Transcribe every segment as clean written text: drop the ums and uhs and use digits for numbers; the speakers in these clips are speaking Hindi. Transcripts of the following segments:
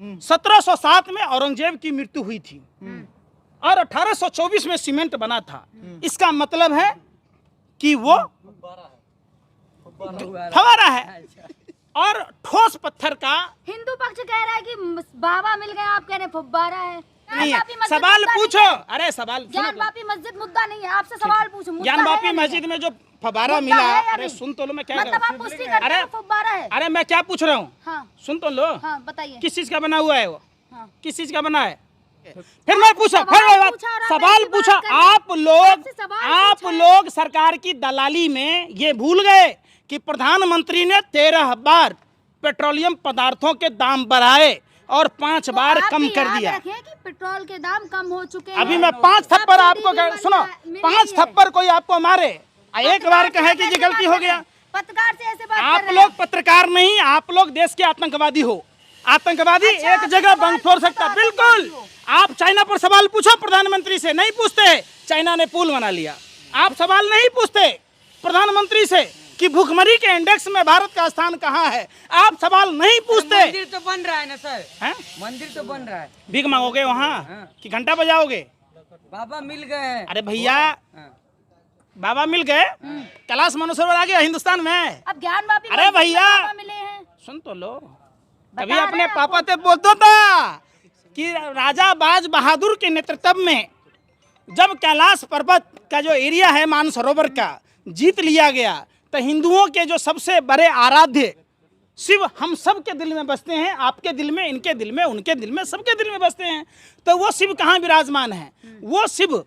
1707 में औरंगजेब की मृत्यु हुई थी और 1824 में सीमेंट बना था। इसका मतलब है कि वो फवारा है और ठोस पत्थर का। हिंदू पक्ष कह रहा है कि बाबा मिल गए, आप कह रहे हैं फुब्बारा है। नहीं है, सवाल पूछो। अरे सवाल ज्ञान वापी मस्जिद मुद्दा नहीं है, आपसे सवाल पूछो। ज्ञान वापी मस्जिद में जो फवारा मिला, अरे सुन तो लो, मैं क्या मतलब आप पुष्टि करते हैं फुब्बारा है। अरे मैं क्या पूछ रहा हूँ, हाँ। सुन तो लो। हाँ, बताइए किस चीज का बना हुआ है वो? हाँ। किस चीज का बना है? फिर मैं पूछा, सवाल पूछा। आप लोग सरकार की दलाली में ये भूल गए कि प्रधानमंत्री ने 13 बार पेट्रोलियम पदार्थों के दाम बढ़ाए और 5 बार कम कर दिया। कि पेट्रोल के दाम कम हो चुके हैं। अभी मैं 5 थप्पड़ आपको सुनो, 5 थप्पड़ कोई आपको मारे, एक बार कहे कि ये गलती हो गया। पत्रकार से ऐसे बात आप लोग पत्रकार नहीं, आप लोग देश के आतंकवादी हो। आतंकवादी एक जगह बम फोड़ सकता, बिल्कुल। आप चाइना पर सवाल पूछो, प्रधानमंत्री से नहीं पूछते। चाइना ने पुल बना लिया, आप सवाल नहीं पूछते प्रधानमंत्री से कि भूखमरी के इंडेक्स में भारत का स्थान कहाँ है, आप सवाल नहीं पूछते। मंदिर तो बन रहा है ना सर, हैं? मंदिर तो बन रहा है। भीख मांगोगे वहाँ कि घंटा बजाओगे? बाबा मिल गए हैं। अरे भैया, बाबा मिल गए, कैलाश मानसरोवर आ गया हिंदुस्तान में। अब ज्ञान वापी अरे भैया मिले हैं, सुन तो लो। कभी अपने पापा से बोलता था कि राजा बाज बहादुर के नेतृत्व में जब कैलाश पर्वत का जो एरिया है मानसरोवर का जीत लिया गया, तो हिंदुओं के जो सबसे बड़े आराध्य शिव हम सब के दिल में बसते हैं। आपके दिल में, इनके दिल में, उनके दिल में, सबके दिल में बसते हैं। तो वो शिव कहाँ विराजमान है? वो शिव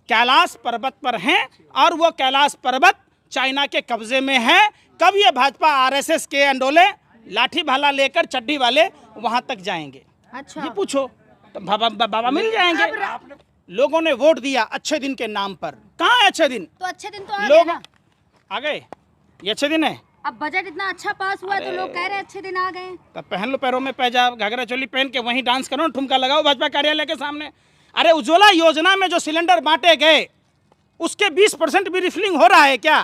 कैलाश पर्वत पर हैं और वो कैलाश पर्वत चाइना के कब्जे में है। कब ये भाजपा आरएसएस के अंडोले लाठी भाला लेकर चड्डी वाले वहां तक जाएंगे? अच्छा, ये पूछो तो बाबा मिल जाएंगे। लोगों ने वोट दिया अच्छे दिन के नाम पर। कहाँ है अच्छे दिन? तो अच्छे दिन तो आ लोग गए ना। आ गए, ये अच्छे दिन है। अब बजट इतना अच्छा पास हुआ तो लोग कह रहे हैं अच्छे दिन आ गए। तब पहन लो पैरों में पैजाब, घाघरा चोली पहन के वहीं डांस करो, ठुमका लगाओ भाजपा कार्यालय के सामने। अरे उज्ज्वला योजना में जो सिलेंडर बांटे गए उसके 20% भी रिफिलिंग हो रहा है क्या?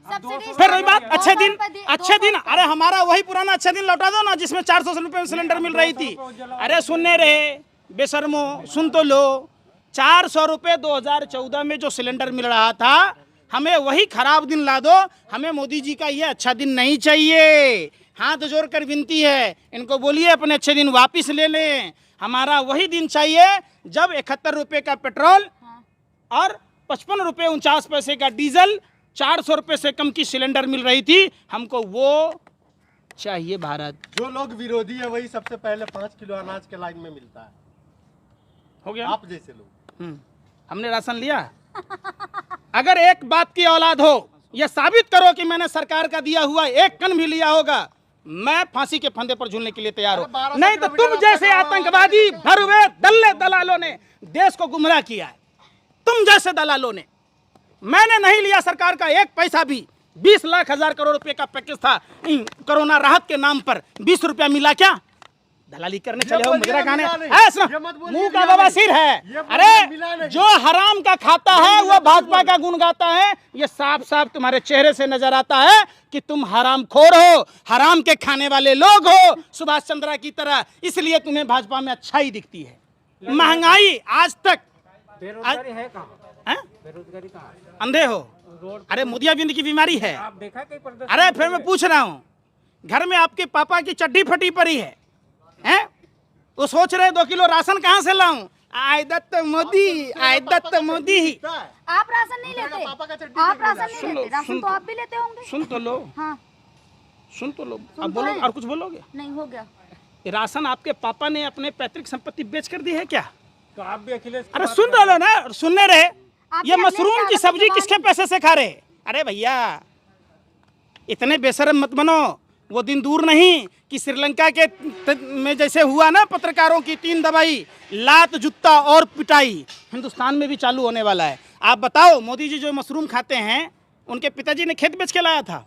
फिर वही बात, अच्छे दिन। अरे हमारा वही पुराना अच्छे दिन लौटा दो ना, जिसमें 400 रुपए में सिलेंडर मिल रही थी। अरे सुनने रहे बेशर्मो, सुन तो लो। 400 रुपए 2014 में जो सिलेंडर मिल रहा था, हमें वही खराब दिन ला दो। हमें मोदी जी का ये अच्छा दिन नहीं चाहिए। हाथ जोड़कर विनती है, इनको बोलिए अपने अच्छे दिन वापिस ले लें। हमारा वही दिन चाहिए जब 71 रुपए का पेट्रोल और 55 रुपए 49 पैसे का डीजल, 400 रुपए से कम की सिलेंडर मिल रही थी। हमको वो चाहिए भारत। जो लोग विरोधी है वही सबसे पहले 5 किलो अनाज के लाइन में मिलता है। हो गया, आप जैसे लोग। हमने राशन लिया। अगर एक बात की औलाद हो, यह साबित करो कि मैंने सरकार का दिया हुआ एक कन भी लिया होगा, मैं फांसी के फंदे पर झूलने के लिए तैयार हूं। नहीं तो तुम जैसे आतंकवादी भरवे दल्ले दलालों ने देश को गुमराह किया है। तुम जैसे दलालों ने। मैंने नहीं लिया सरकार का एक पैसा भी। 20 लाख 1000 करोड़ रुपए का पैकेज था कोरोना राहत के नाम पर, 20 रुपया मिला क्या? दलाली करने चले हो मुजरा खाने। मुंह का बवासीर है। अरे जो हराम का खाता है वो भाजपा का गुण गाता है। ये साफ साफ तुम्हारे चेहरे से नजर आता है कि तुम हरामखोर हो, हराम के खाने वाले लोग हो, सुभाष चंद्रा की तरह। इसलिए तुम्हें भाजपा में अच्छाई दिखती है। महंगाई आज तक बेरोजगारी है कहाँ? बेरोजगारी कहाँ? अंधे हो? अरे मोतियाबिंद की बीमारी है। आप देखा कहीं प्रदर्शन? अरे फिर मैं पूछ रहा हूँ, घर में आपके पापा की चड्डी फटी पड़ी है, हैं? वो सोच रहे 2 किलो राशन कहाँ से लाऊं? आय दत्त मोदी, आय दत्त मोदी। आप राशन नहीं लेते? आप राशन नहीं लेते? राशन तो आप भी लेते होंगे। सुन तो लो। हाँ, सुन तो लो। अब बोलो, और कुछ बोलोगे? नहीं, हो गया। राशन आपके पापा ने अपने पैतृक संपत्ति बेच कर दी है क्या? तो आप भी अखिलेश। अरे सुन तो लो ना, सुनने रहे। ये मशरूम की सब्जी किसके पैसे से खा रहे? अरे भैया इतने बेशरम मत बनो। वो दिन दूर नहीं कि श्रीलंका के में जैसे हुआ ना पत्रकारों की 3 दवाई, लात जूता और पिटाई, हिंदुस्तान में भी चालू होने वाला है। आप बताओ, मोदी जी जो मशरूम खाते हैं उनके पिताजी ने खेत बेच के लाया था?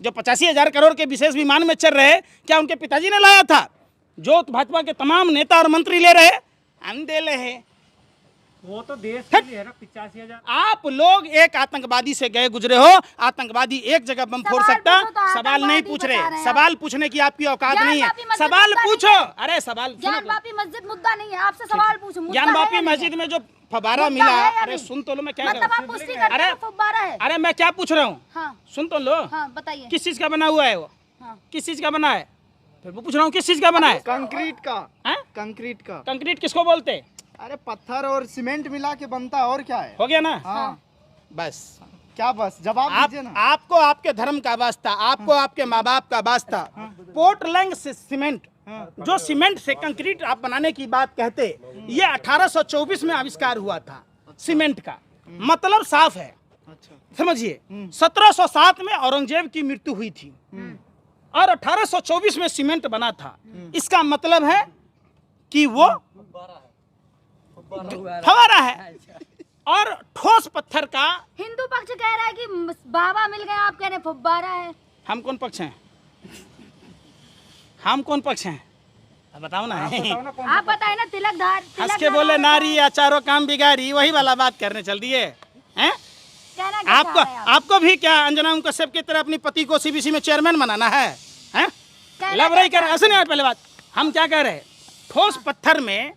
जो 85,000 करोड़ के विशेष विमान में चल रहे, क्या उनके पिताजी ने लाया था? जो भाजपा के तमाम नेता और मंत्री ले रहे, हम दे ले हैं। वो तो देश के लिए है ना, 85,000। आप लोग एक आतंकवादी से गए गुजरे हो, आतंकवादी एक जगह बम फोड़ सकता, सवाल नहीं पूछ रहे, सवाल पूछने की आपकी औकात नहीं है, सवाल पूछो। अरे सवाल ज्ञानवापी मस्जिद मुद्दा नहीं है, आपसे सवाल पूछूं। ज्ञानवापी मस्जिद में जो फव्वारा मिला, अरे सुन तो लो मैं क्या मतलब आप पुष्टि करते हो फव्वारा है? अरे मैं क्या पूछ रहा हूँ, हाँ सुन तो लो। हाँ बताइए। किस चीज का बना हुआ है वो? हाँ। किस चीज का बना है? फिर वो पूछ रहा हूँ किस चीज का बना है? कंक्रीट का। हैं? कंक्रीट का। कंक्रीट किसको बोलते? अरे पत्थर और सीमेंट मिला के बनता है, और क्या है? हो गया ना? हाँ बस क्या, बस जवाब दीजिए ना। आपको आपके धर्म का वास्ता, आपको आपके माँ बाप का वास्ता, पोर्टलैंड से सीमेंट, जो सीमेंट से कंक्रीट आप बनाने की बात कहते, ये 1824 में आविष्कार हुआ था सीमेंट का। मतलब साफ है, समझिए। 1707 में औरंगजेब की मृत्यु हुई थी और 1824 में सीमेंट बना था। इसका मतलब है कि वो फव्वारा है। और ठोस पत्थर का हिंदू पक्ष कह रहा है कि बाबा मिल गए, आप कह रहे हैं फव्वारा है। हम कौन पक्ष हैं? हम कौन पक्ष हैं? बताओ ना। आप बताए ना। तिलकधार हंस के बोले नारी या चारों काम बिगाड़ी, वही वाला बात करने चल दिए हैं। कहना क्या आपको चाह रहे हैं आप? आपको भी क्या अंजना कश्यप की तरह अपनी पति को सीबीसी में चेयरमैन बनाना है? हैं? लबराई कर ऐसे नहीं। पहले बात हम क्या कह रहे हैं, ठोस पत्थर में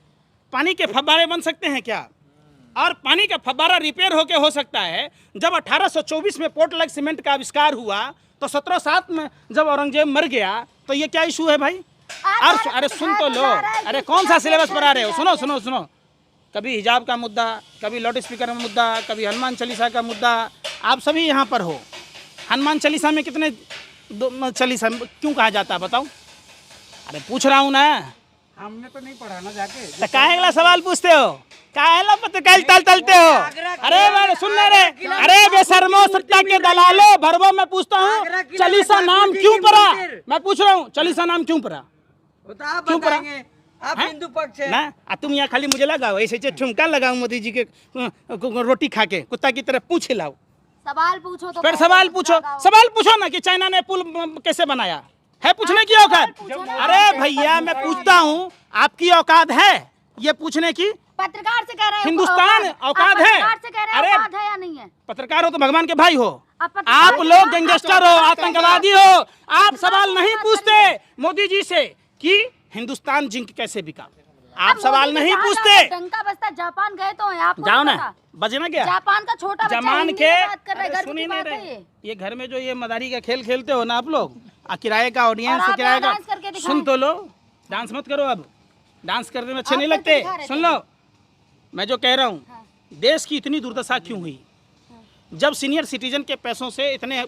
पानी के फव्वारे बन सकते हैं क्या? और पानी का फव्वारा रिपेयर होके हो सकता है। जब 1824 में पोर्टलैंड सीमेंट का आविष्कार हुआ तो 1707 में जब औरंगजेब मर गया तो ये क्या इशू है भाई? और अरे सुन तो लो, अरे कौन सा सिलेबस पर आ रहे हो? सुनो सुनो सुनो। कभी हिजाब का मुद्दा, कभी लाउड स्पीकर का मुद्दा, कभी हनुमान चालीसा का मुद्दा। आप सभी यहाँ पर हो। हनुमान चालीसा में कितने चालीसा क्यों कहा जाता है बताओ? अरे पूछ रहा हूँ ना। हमने तो नहीं पढ़ा ना जाके। तो काहेला सवाल पूछते हो? काहेला पत्रकार तलते हो? अरे मैं सुन रे, अरे बेशर्मो सत्ता के दलालो, भरवो मैं पूछता हूँ चालीसा नाम क्यों पड़ा? मैं पूछ रहा हूँ चालीसा नाम क्यों पड़ा? आप क्यों पढ़ा? बताएंगे, आप हिंदू पक्ष है ना। तुम यहाँ खाली मुझे लगाओ ऐसे ठुमका लगाओ मोदी जी के रोटी खा के कुत्ता की तरह पूछ लाओ। सवाल पूछो तो फिर सवाल पूछो, सवाल पूछो ना कि चाइना ने पुल कैसे बनाया है? पूछने की औकात? अरे भैया मैं पूछता हूँ, आपकी औकात है ये पूछने की? पत्रकार से कह रहे हैं हिंदुस्तान औकात है? पत्रकार से कह रहे हैं अरे औकात है या नहीं है? पत्रकार हो तो भगवान के भाई हो। पत्रकार आप लोग गैंगस्टर हो, आतंकवादी हो। आप सवाल नहीं पूछते मोदी जी से कि हिंदुस्तान जिंक कैसे बिका। आप सवाल नहीं पूछते। डंका बजता जापान गए तो हैं, आपको जाओ नहीं ना, पता? बजे ना क्या जापान का छोटा बच्चा जमान हिंदी के में बात कर रहा है, अरे गर्व सुन की ही नहीं बात है रहे। ये। ये घर में जो ये मदारी का खेल खेलते हो ना आप लोग, किराए का ऑडियंस, और आप किराए यहाँ डांस करके का दिखाएं। सुन तो लो। डांस मत करो, अब डांस करने में अच्छे आप नहीं कैसे लगते। दिखा रहे सुन थे? लो मैं जो कह रहा हूँ, देश की इतनी दुर्दशा क्यों हुई? जब सीनियर सिटीजन के पैसों से इतने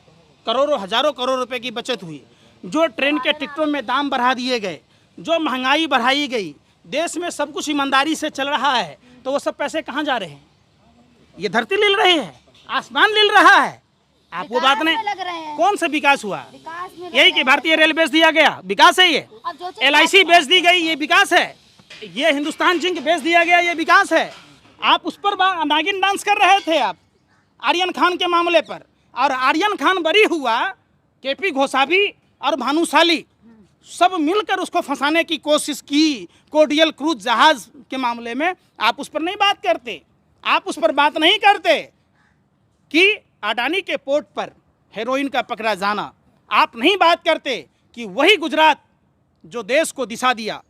करोड़ों हजारों करोड़ रुपए की बचत हुई, जो ट्रेन के टिकटों में दाम बढ़ा दिए गए, जो महंगाई बढ़ाई गई, देश में सब कुछ ईमानदारी से चल रहा है, तो वो सब पैसे कहाँ जा रहे हैं? ये धरती लिल रही है, आसमान लिल रहा है। आप वो बात नहीं, लग रहे हैं। कौन सा विकास हुआ? विकास में यही कि भारतीय रेल बेच दिया गया, विकास है ये। अब जो चीज़ LIC बेच दी गई, ये विकास है। ये हिंदुस्तान जिंक बेच दिया गया, ये विकास है। आप उस पर नागिन डांस कर रहे थे आप आर्यन खान के मामले पर, और आर्यन खान बरी हुआ, KP घोषाभी और भानुशाली सब मिलकर उसको फंसाने की कोशिश की। कोडियल क्रूज जहाज के मामले में आप उस पर नहीं बात करते। आप उस पर बात नहीं करते कि अडानी के पोर्ट पर हेरोइन का पकड़ा जाना। आप नहीं बात करते कि वही गुजरात जो देश को दिशा दिया,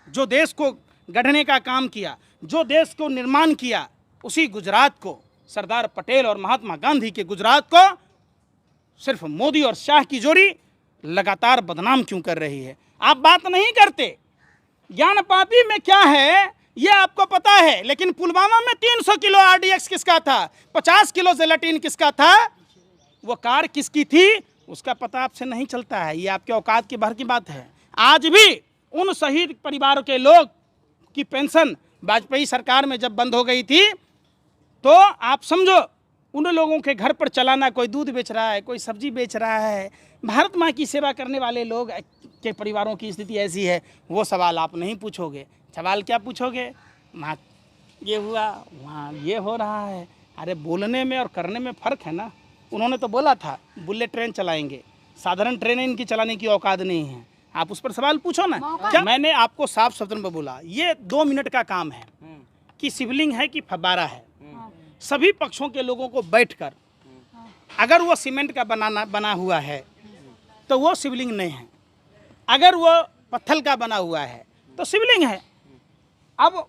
जो देश को गढ़ने का काम किया, जो देश को निर्माण किया, उसी गुजरात को, सरदार पटेल और महात्मा गांधी के गुजरात को सिर्फ मोदी और शाह की जोड़ी लगातार बदनाम क्यों कर रही है? आप बात नहीं करते। ज्ञानपापी में क्या है ये आपको पता है, लेकिन पुलवामा में 300 किलो RDX किसका था? 50 किलो जेलाटिन किसका था? वो कार किसकी थी? उसका पता आपसे नहीं चलता है। ये आपके औकात के बाहर की बात है। आज भी उन शहीद परिवार के लोग की पेंशन वाजपेयी सरकार में जब बंद हो गई थी, तो आप समझो उन लोगों के घर पर चलाना, कोई दूध बेच रहा है, कोई सब्जी बेच रहा है। भारत माँ की सेवा करने वाले लोग के परिवारों की स्थिति ऐसी है, वो सवाल आप नहीं पूछोगे। सवाल क्या पूछोगे? वहाँ ये हुआ, वहाँ ये हो रहा है। अरे बोलने में और करने में फ़र्क है ना। उन्होंने तो बोला था बुलेट ट्रेन चलाएंगे, साधारण ट्रेनें इनकी चलाने की औकात नहीं है। आप उस पर सवाल पूछो ना। क्या मैंने आपको साफ शब्दों में बोला, ये 2 मिनट का काम है कि शिवलिंग है कि फब्बारा है। सभी पक्षों के लोगों को बैठकर अगर वो सीमेंट का बना हुआ है तो वो शिवलिंग नहीं है, अगर वो पत्थर का बना हुआ है तो शिवलिंग है। अब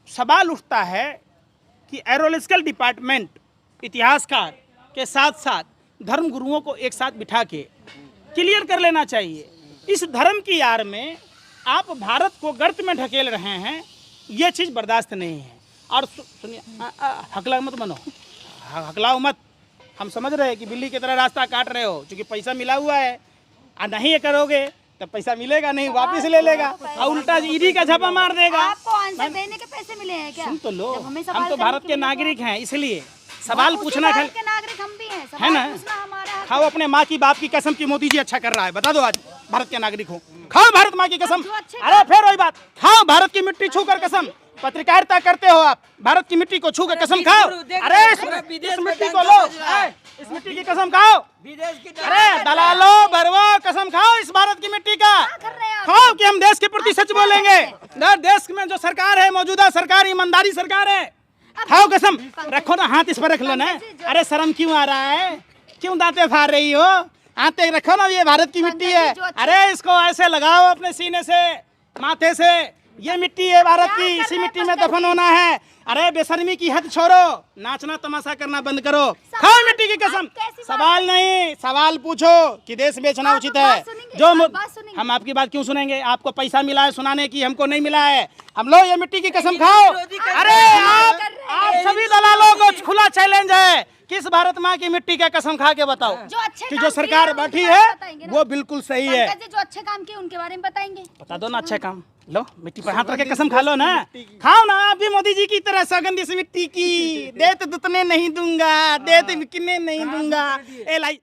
सवाल उठता है कि एरोलॉजिकल डिपार्टमेंट इतिहासकार के साथ साथ धर्म गुरुओं को एक साथ बिठा के क्लियर कर लेना चाहिए। इस धर्म की आड़ में आप भारत को गर्त में ढकेल रहे हैं, ये चीज़ बर्दाश्त नहीं है। और सुनिए, हकला मत बनो, हकलाओ मत। हम समझ रहे हैं कि बिल्ली की तरह रास्ता काट रहे हो, क्योंकि पैसा मिला हुआ है और नहीं ये करोगे तब पैसा मिलेगा नहीं, वापस ले लेगा और उल्टा ईडी का झपा मार देगा। आपको आंसर देने के पैसे मिले हैं क्या? सुन तो लो, जब हमें हम सवाल तो करने भारत के के लिए नागरिक हैं, इसलिए सवाल उसी पूछना भारत के नागरिक हम भी हैं, है सवाल ना? पूछना हमारा हक खाओ अपने माँ की बाप की कसम की मोदी जी अच्छा कर रहा है, बता दो आज भारत के नागरिक हो, खाओ भारत माँ की कसम। जो अच्छे अरे फिर वही बात, खाओ भारत की मिट्टी छू कर कसम। पत्रकारिता करते हो आप, भारत की मिट्टी को छू कर कसम खाओ। अरे इस मिट्टी को लो, इस मिट्टी की कसम खाओ। विदेश की अरे दलालो बरवो कसम खाओ इस भारत की मिट्टी का, कर रहे हैं आप? खाओ कि हम देश के प्रति सच बोलेंगे। देश में जो सरकार है, मौजूदा सरकार ईमानदारी सरकार है, खाओ कसम। रखो ना हाथ, इस पर रख लो ना। अरे शर्म क्यों आ रहा है, क्यों दांते फाड़ रही हो? हाथ रखो ना, ये भारत की मिट्टी है। अरे इसको ऐसे लगाओ अपने सीने से, माथे से, ये मिट्टी है भारत की, इसी मिट्टी में दफन होना है। अरे बेशर्मी की हद छोड़ो, नाचना तमाशा करना बंद करो, खाओ मिट्टी की कसम। सवाल नहीं, सवाल पूछो कि देश बेचना आप उचित बात है। सुनेंगे, जो आप बात सुनेंगे। हम आपकी बात क्यों सुनेंगे? आपको पैसा मिला है सुनाने की, हमको नहीं मिला है। हम लोग ये मिट्टी की कसम खाओ। अरे आप सभी दलालों को खुला चैलेंज है, किस भारत माँ की मिट्टी का कसम खा के बताओ जो अच्छे कि काम जो किए सरकार हैं, बैठी उनके है बारे में बताएंगे ना। वो बिल्कुल सही है। पंकज जी जो अच्छे काम किए उनके बारे में बताएंगे। बता दो ना अच्छा काम। लो मिट्टी पर हाथ रख के कसम खा लो ना, खाओ ना आप भी मोदी जी की तरह सौगंध इस मिट्टी की। देत दुतने नहीं दूंगा, देत बिकने नहीं दूंगा। ए लाई